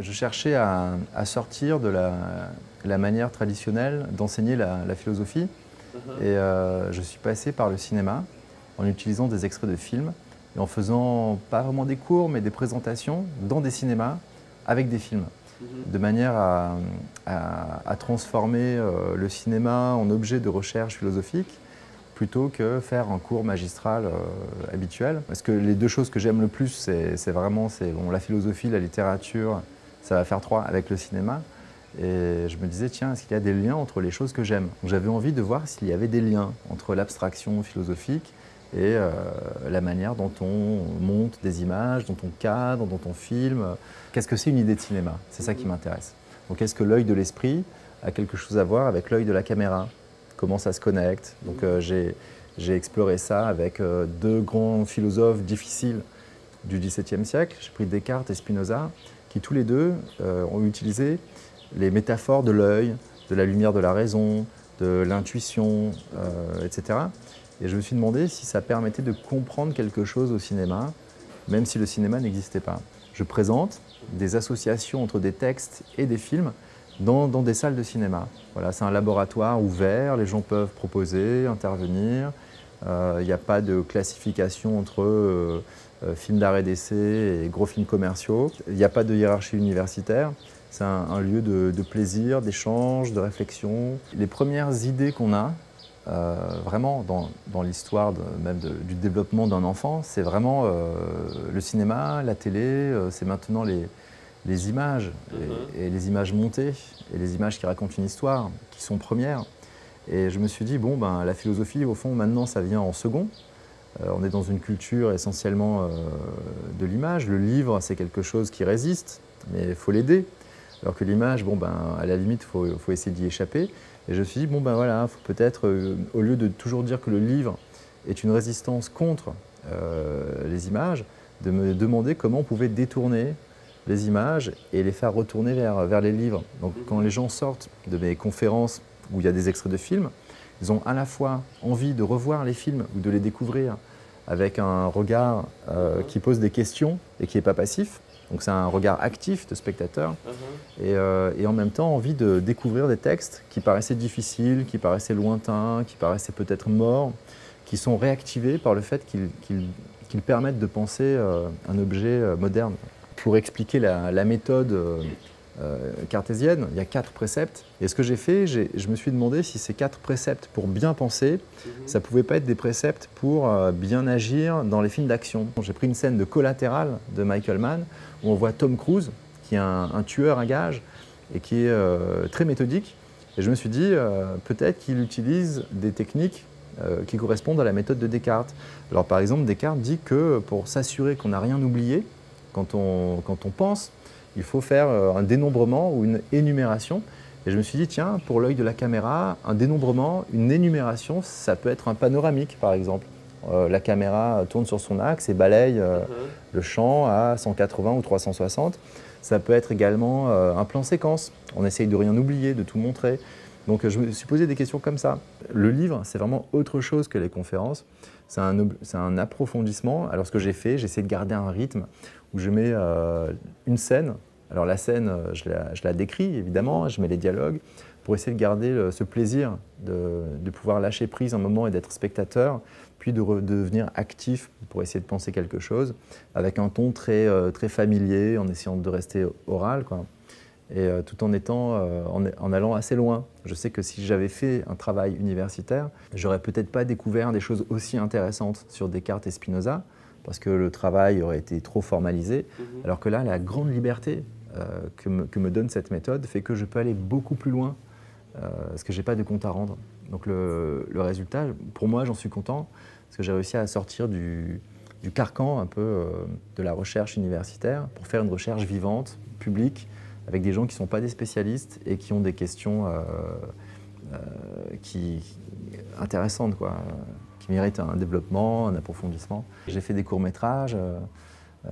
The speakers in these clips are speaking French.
Je cherchais à sortir de la manière traditionnelle d'enseigner la philosophie et je suis passé par le cinéma en utilisant des extraits de films et en faisant pas vraiment des cours mais des présentations dans des cinémas avec des films de manière à transformer le cinéma en objet de recherche philosophique plutôt que faire un cours magistral habituel. Parce que les deux choses que j'aime le plus, c'est vraiment la philosophie, la littérature, ça va faire trois avec le cinéma. Et je me disais, tiens, est-ce qu'il y a des liens entre les choses que j'aime? J'avais envie de voir s'il y avait des liens entre l'abstraction philosophique et la manière dont on monte des images, dont on cadre, dont on filme. Qu'est-ce que c'est une idée de cinéma? C'est ça qui m'intéresse. Donc est-ce que l'œil de l'esprit a quelque chose à voir avec l'œil de la caméra? Comment ça se connecte? Donc j'ai exploré ça avec deux grands philosophes difficiles du XVIIe siècle. J'ai pris Descartes et Spinoza, qui tous les deux ont utilisé les métaphores de l'œil, de la lumière de la raison, de l'intuition, etc. Et je me suis demandé si ça permettait de comprendre quelque chose au cinéma, même si le cinéma n'existait pas. Je présente des associations entre des textes et des films dans des salles de cinéma. Voilà, c'est un laboratoire ouvert, les gens peuvent proposer, intervenir. Il n'y a pas de classification entre films d'art et d'essai et gros films commerciaux. Il n'y a pas de hiérarchie universitaire. C'est un lieu de plaisir, d'échange, de réflexion. Les premières idées qu'on a, vraiment dans l'histoire du développement d'un enfant, c'est vraiment le cinéma, la télé, c'est maintenant les images et les images montées et les images qui racontent une histoire, qui sont premières. Et je me suis dit, bon, ben, la philosophie, au fond, maintenant, ça vient en second. On est dans une culture essentiellement de l'image. Le livre, c'est quelque chose qui résiste, mais il faut l'aider. Alors que l'image, bon, ben, à la limite, il faut essayer d'y échapper. Et je me suis dit, bon, ben voilà, faut peut-être, au lieu de toujours dire que le livre est une résistance contre les images, de me demander comment on pouvait détourner les images et les faire retourner vers les livres. Donc quand les gens sortent de mes conférences où il y a des extraits de films, ils ont à la fois envie de revoir les films ou de les découvrir avec un regard qui pose des questions et qui n'est pas passif. Donc c'est un regard actif de spectateur et en même temps envie de découvrir des textes qui paraissaient difficiles, qui paraissaient lointains, qui paraissaient peut-être morts, qui sont réactivés par le fait qu'ils permettent de penser un objet moderne. Pour expliquer la méthode cartésienne, il y a 4 préceptes. Et ce que j'ai fait, je me suis demandé si ces 4 préceptes pour bien penser, ça ne pouvait pas être des préceptes pour bien agir dans les films d'action. J'ai pris une scène de Collatéral de Michael Mann où on voit Tom Cruise, qui est un tueur à gages et qui est très méthodique. Et je me suis dit, peut-être qu'il utilise des techniques qui correspondent à la méthode de Descartes. Alors par exemple, Descartes dit que pour s'assurer qu'on n'a rien oublié, quand on pense, il faut faire un dénombrement ou une énumération. Et je me suis dit, tiens, pour l'œil de la caméra, un dénombrement, une énumération, ça peut être un panoramique, par exemple. La caméra tourne sur son axe et balaye le champ à 180 ou 360. Ça peut être également un plan séquence. On essaye de rien oublier, de tout montrer. Donc je me suis posé des questions comme ça. Le livre, c'est vraiment autre chose que les conférences. C'est un approfondissement. Alors ce que j'ai fait, j'ai essayé de garder un rythme où je mets une scène. Alors la scène, je la décris évidemment, je mets les dialogues pour essayer de garder ce plaisir de pouvoir lâcher prise un moment et d'être spectateur, puis de devenir actif pour essayer de penser quelque chose avec un ton très familier, en essayant de rester oral, quoi. Et tout en allant assez loin. Je sais que si j'avais fait un travail universitaire, j'aurais peut-être pas découvert des choses aussi intéressantes sur Descartes et Spinoza, parce que le travail aurait été trop formalisé, alors que là, la grande liberté que me donne cette méthode fait que je peux aller beaucoup plus loin, parce que je n'ai pas de compte à rendre. Donc le résultat, pour moi, j'en suis content, parce que j'ai réussi à sortir du carcan un peu de la recherche universitaire pour faire une recherche vivante, publique, avec des gens qui ne sont pas des spécialistes et qui ont des questions intéressantes, quoi, qui méritent un développement, un approfondissement. J'ai fait des courts-métrages,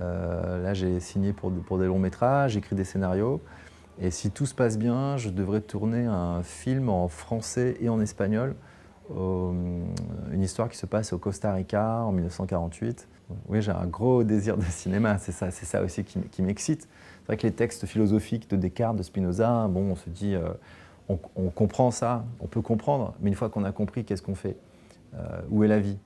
là j'ai signé pour des longs-métrages, j'écris des scénarios. Et si tout se passe bien, je devrais tourner un film en français et en espagnol une histoire qui se passe au Costa Rica en 1948. Oui, j'ai un gros désir de cinéma, c'est ça aussi qui m'excite. C'est vrai que les textes philosophiques de Descartes, de Spinoza, bon, on se dit, on comprend ça, on peut comprendre, mais une fois qu'on a compris, qu'est-ce qu'on fait? Où est la vie?